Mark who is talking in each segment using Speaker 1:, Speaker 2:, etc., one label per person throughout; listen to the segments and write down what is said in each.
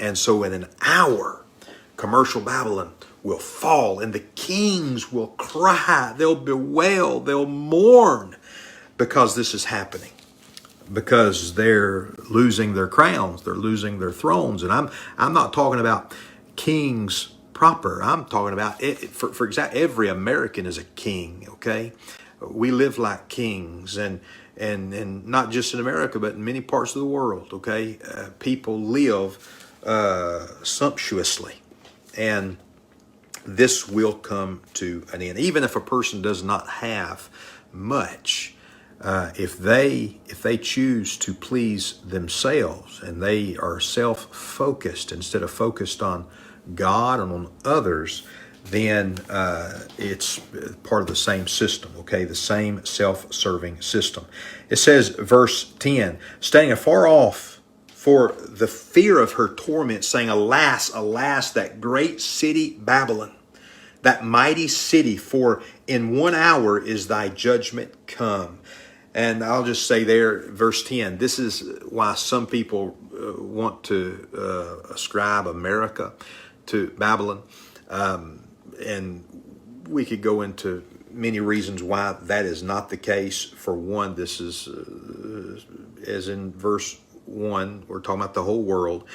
Speaker 1: And so in an hour, commercial Babylon will fall, and the kings will cry, they'll bewail, they'll mourn, because this is happening. Because they're losing their crowns, they're losing their thrones. And I'm not talking about kings proper. I'm talking about, for example, every American is a king, okay? We live like kings, and not just in America, but in many parts of the world, okay? People live sumptuously, and this will come to an end. Even if a person does not have much, if they choose to please themselves and they are self-focused instead of focused on God and on others, then it's part of the same system, okay? The same self-serving system. It says, verse 10, standing afar off for the fear of her torment, saying, alas, alas, that great city Babylon, that mighty city, for in 1 hour is thy judgment come. And I'll just say there, verse 10, this is why some people want to ascribe America to Babylon. And we could go into many reasons why that is not the case. For one, this is, as in verse 1, we're talking about the whole world.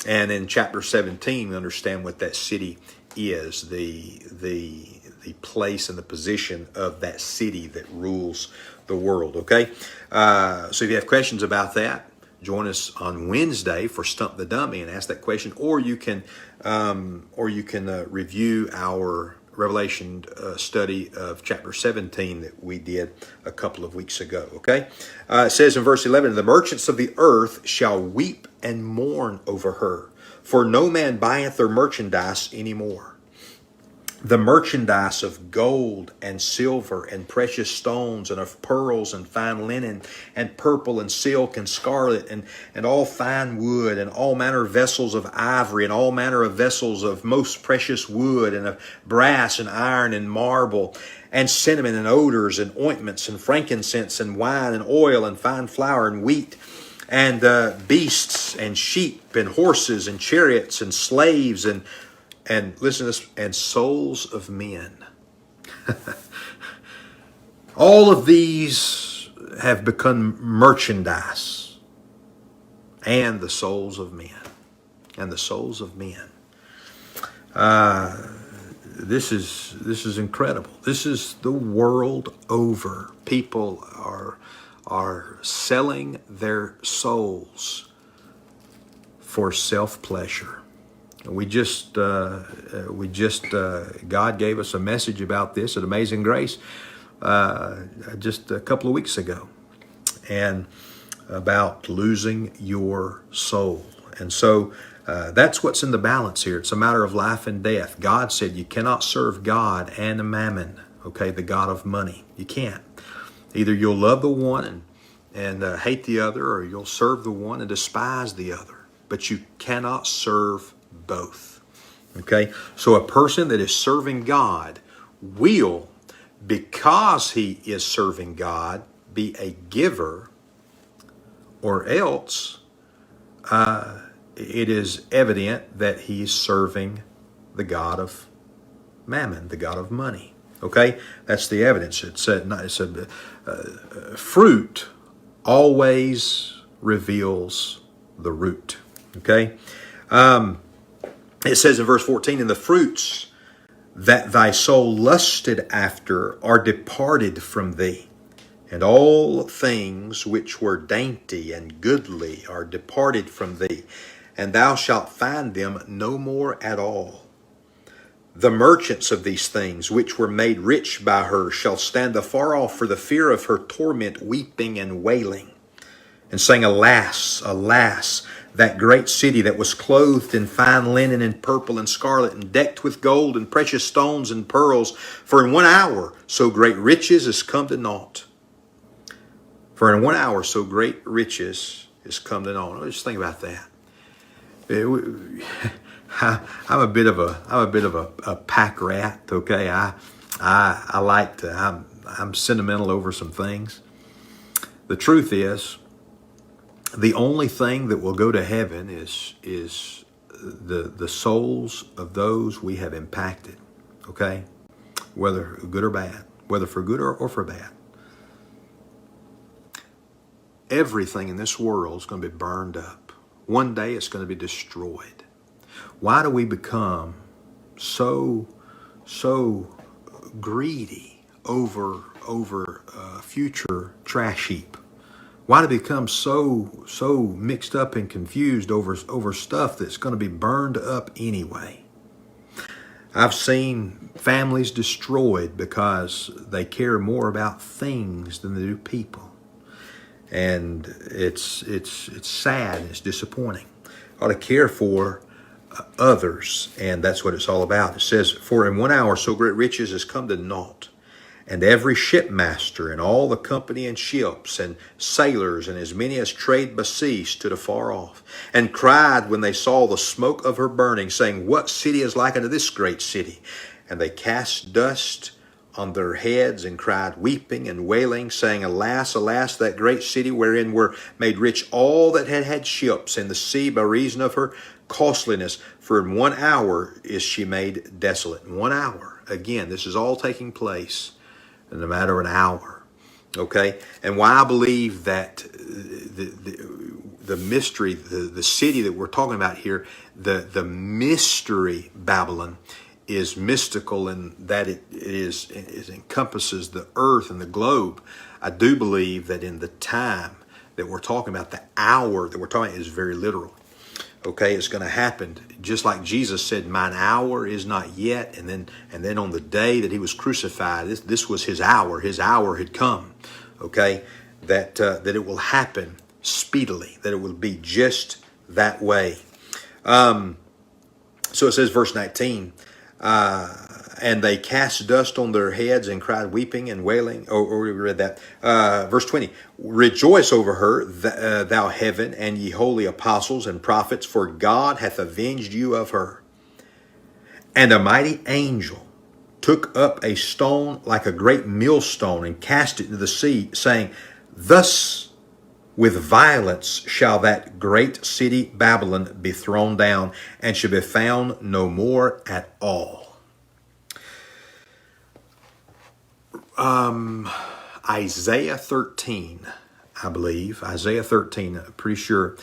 Speaker 1: And in chapter 17, we understand what that city is, the place and the position of that city that rules the world, okay? So if you have questions about that, join us on Wednesday for Stump the Dummy and ask that question, or you can review our Revelation study of chapter 17 that we did a couple of weeks ago, okay? It says in verse 11, the merchants of the earth shall weep and mourn over her, for no man buyeth their merchandise anymore. The merchandise of gold and silver and precious stones and of pearls and fine linen and purple and silk and scarlet and all fine wood and all manner of vessels of ivory and all manner of vessels of most precious wood and of brass and iron and marble and cinnamon and odors and ointments and frankincense and wine and oil and fine flour and wheat and beasts and sheep and horses and chariots and slaves and listen to this, and souls of men. All of these have become merchandise, and the souls of men. And the souls of men. This is incredible. This is the world over. People are selling their souls for self-pleasure. God gave us a message about this at Amazing Grace just a couple of weeks ago, and about losing your soul. And so that's what's in the balance here. It's a matter of life and death. God said you cannot serve God and mammon, okay, the God of money. You can't. Either you'll love the one and hate the other, or you'll serve the one and despise the other. But you cannot serve both. Okay? So a person that is serving God will, because he is serving God, be a giver, or else it is evident that he's serving the God of mammon, the God of money. Okay? That's the evidence. It's a fruit always reveals the root. Okay? It says in verse 14, and the fruits that thy soul lusted after are departed from thee, and all things which were dainty and goodly are departed from thee, and thou shalt find them no more at all. The merchants of these things, which were made rich by her, shall stand afar off for the fear of her torment, weeping and wailing, and saying, alas, alas, that great city that was clothed in fine linen and purple and scarlet and decked with gold and precious stones and pearls, for in 1 hour so great riches is come to naught. For in 1 hour so great riches is come to naught. Just think about that. I'm a bit of a pack rat, okay? I like to, I'm sentimental over some things. The truth is, the only thing that will go to heaven is the souls of those we have impacted, okay? Whether good or bad, whether for good or for bad. Everything in this world is going to be burned up. One day it's going to be destroyed. Why do we become so greedy over future trash heap? Why do we become so mixed up and confused over stuff that's going to be burned up anyway? I've seen families destroyed because they care more about things than they do people. And it's sad, it's disappointing. Ought to care for others, and that's what it's all about. It says, "For in 1 hour so great riches has come to naught, and every shipmaster and all the company and ships and sailors and as many as trade by sea stood afar off, and cried when they saw the smoke of her burning, saying, What city is like unto this great city? And they cast dust on their heads and cried, weeping and wailing, saying, Alas, alas, that great city wherein were made rich all that had ships in the sea by reason of her costliness. For in 1 hour is she made desolate." In 1 hour. Again, this is all taking place in a matter of an hour. Okay? And why I believe that the mystery, the city that we're talking about here, the mystery Babylon, is mystical in that it encompasses the earth and the globe. I do believe that in the time that we're talking about, the hour that we're talking about is very literal. Okay, it's going to happen just like Jesus said, "Mine hour is not yet." And then on the day that he was crucified, this was his hour. His hour had come. Okay, that it will happen speedily. That it will be just that way. So it says, verse 19. And they cast dust on their heads and cried, weeping and wailing. Or we read that. Verse 20. "Rejoice over her, thou heaven, and ye holy apostles and prophets, for God hath avenged you of her. And a mighty angel took up a stone like a great millstone and cast it into the sea, saying, Thus with violence shall that great city Babylon be thrown down, and shall be found no more at all." Isaiah 13, I believe, Isaiah 13, I'm pretty sure,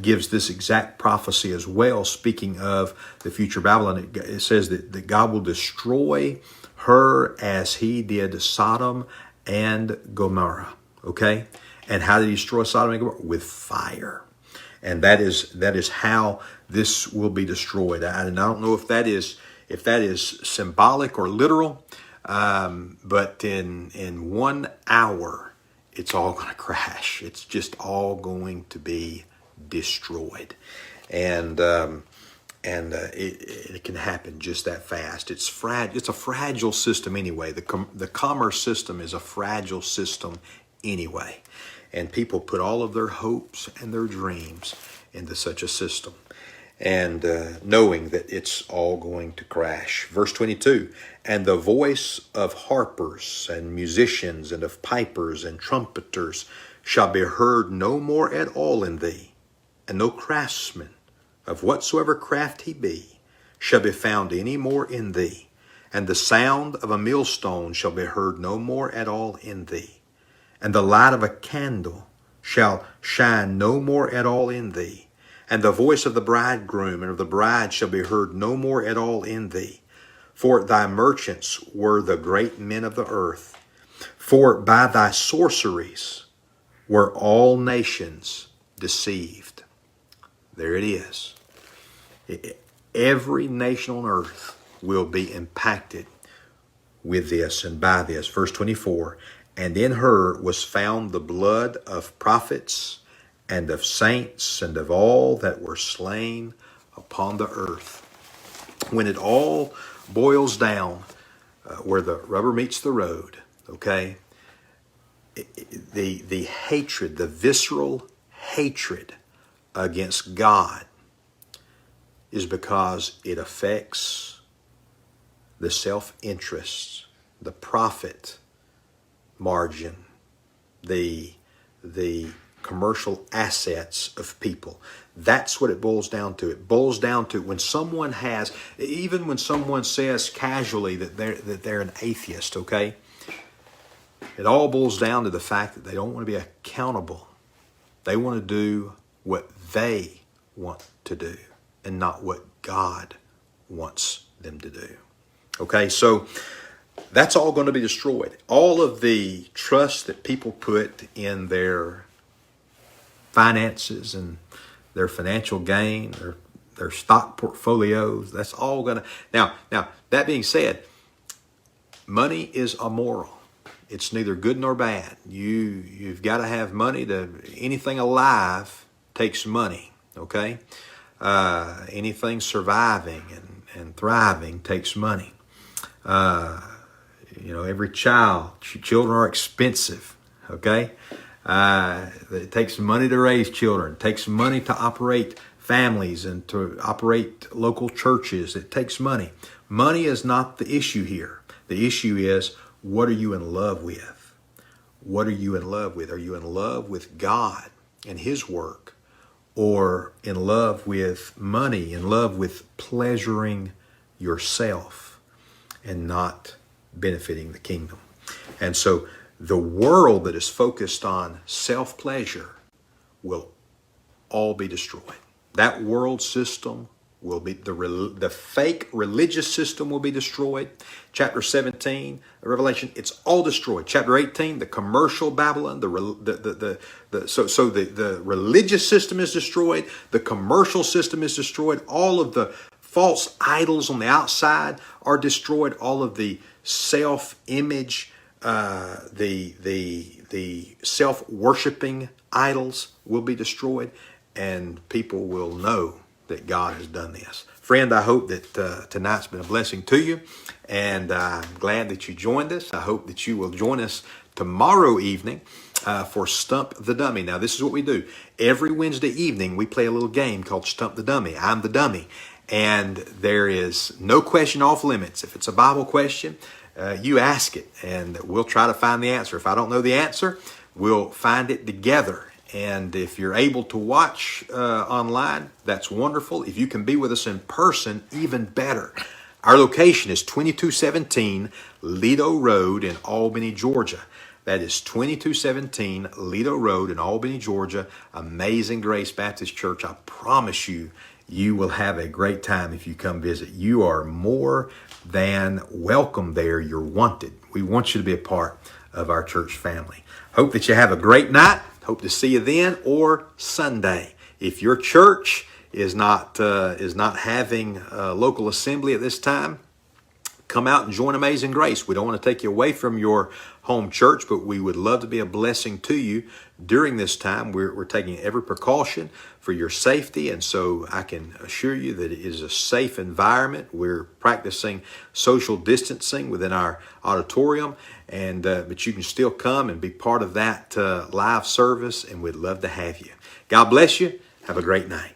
Speaker 1: gives this exact prophecy as well, speaking of the future Babylon. It says that God will destroy her as he did Sodom and Gomorrah. Okay? And how did he destroy Sodom and Gomorrah? With fire. And that is how this will be destroyed. And I don't know if that is symbolic or literal, but in 1 hour, it's all going to crash. It's just all going to be destroyed. And it can happen just that fast. It's a fragile system anyway. The commerce system is a fragile system anyway. And people put all of their hopes and their dreams into such a system, and knowing that it's all going to crash. Verse 22, "And the voice of harpers and musicians and of pipers and trumpeters shall be heard no more at all in thee, and no craftsman of whatsoever craft he be shall be found any more in thee, and the sound of a millstone shall be heard no more at all in thee. And the light of a candle shall shine no more at all in thee. And the voice of the bridegroom and of the bride shall be heard no more at all in thee. For thy merchants were the great men of the earth. For by thy sorceries were all nations deceived." There it is. Every nation on earth will be impacted with this and by this. Verse 24, "And in her was found the blood of prophets and of saints and of all that were slain upon the earth." When it all boils down, where the rubber meets the road, okay, the hatred, the visceral hatred against God is because it affects the self-interest, the profit margin, the commercial assets of people. That's what it boils down to. It boils down to when someone has, even when someone says casually that they're an atheist, okay? It all boils down to the fact that they don't want to be accountable. They want to do what they want to do and not what God wants them to do. Okay, so that's all going to be destroyed. All of the trust that people put in their finances and their financial gain, their stock portfolios, that's all going to... Now, that being said, money is immoral. It's neither good nor bad. You've got to have money. Anything alive takes money, okay? Anything surviving and thriving takes money. Every children are expensive, okay? It takes money to raise children. It takes money to operate families and to operate local churches. It takes money. Money is not the issue here. The issue is, what are you in love with? What are you in love with? Are you in love with God and His work? Or in love with money, in love with pleasuring yourself and not benefiting the kingdom? And so the world that is focused on self-pleasure will all be destroyed. That world system will be, the fake religious system will be destroyed. Chapter 17, Revelation, it's all destroyed. Chapter 18, the commercial Babylon, the religious system is destroyed. The commercial system is destroyed. All of the false idols on the outside are destroyed. All of the self-image, the self-worshiping idols will be destroyed, and people will know that God has done this. Friend, I hope that tonight's been a blessing to you, and I'm glad that you joined us. I hope that you will join us tomorrow evening for Stump the Dummy. Now, this is what we do. Every Wednesday evening, we play a little game called Stump the Dummy. I'm the dummy, and there is no question off limits. If it's a Bible question, you ask it, and we'll try to find the answer. If I don't know the answer, we'll find it together. And if you're able to watch online, that's wonderful. If you can be with us in person, even better. Our location is 2217 Lido Road in Albany, Georgia. That is 2217 Lido Road in Albany, Georgia. Amazing Grace Baptist Church. I promise you, you will have a great time if you come visit. You are more than welcome there. You're wanted. We want you to be a part of our church family. Hope that you have a great night. Hope to see you then or Sunday. If your church is not having a local assembly at this time, come out and join Amazing Grace. We don't want to take you away from your home church, but we would love to be a blessing to you during this time. We're taking every precaution for your safety, and so I can assure you that it is a safe environment. We're practicing social distancing within our auditorium, and but you can still come and be part of that live service, and we'd love to have you. God bless you. Have a great night.